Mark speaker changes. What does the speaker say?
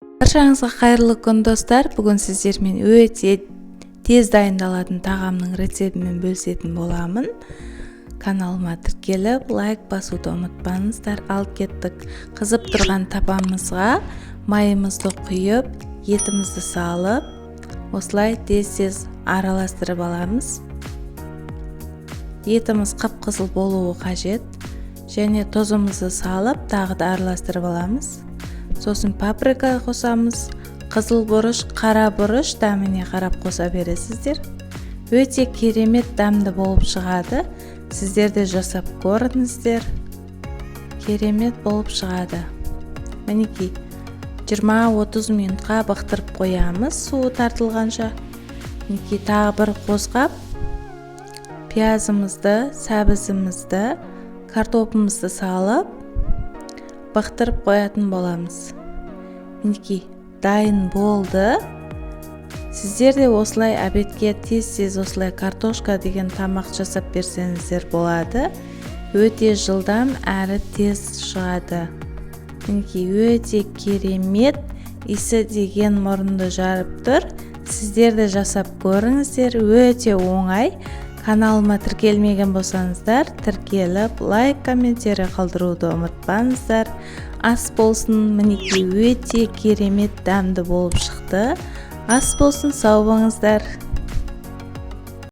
Speaker 1: Баршаңызға қайырлы күн достар. Бүгін сіздермен өте тез дайындалатын тағамның рецептімен бөлісетін боламын. Каналыма тіркеліп, лайк басуды ұмытпаңыздар. Ал кеттік. Қызып тұрған тапамызға майымызды құйып, етімізді салып, осылай тез-тез араластырып аламыз. Етіміз қып-қызыл болуы қажет. Және тұзымызды салып, тағы да араластырып аламыз. Сосын паприка қосамыз. Қызыл бұрыш, қара бұрыш дәміне қарап қоса бересіздер. Өте керемет дәмді болып шығады. Сіздер де жасап көріңіздер. Керемет болып шығады. Мінекей 20-30 минутқа бақтырып қоямыз, суы тартылғанша. Мінекей тағы бір қосқап пиязымызды, сәбізімізді, картопымызды салып бақтырып қоятын боламыз. Мінекей дайын болды. Сіздер де осылай обедке тез-тез осылай картошка деген тамақ жасап берсеңіздер болады. Өте жылдам әрі тез шығады. Мінекей өте керемет, иісі деген мұрынды жарып тұр. Сіздер де жасап көріңіздер, өте оңай. Каналыма тіркелмеген болсаңыздар, тіркеліп, лайк, комментарий қалдыруды ұмытпаңыздар. Ас болсын, мінекей өте керемет дәмді болып шықты. Ас болсын, сау болыңыздар.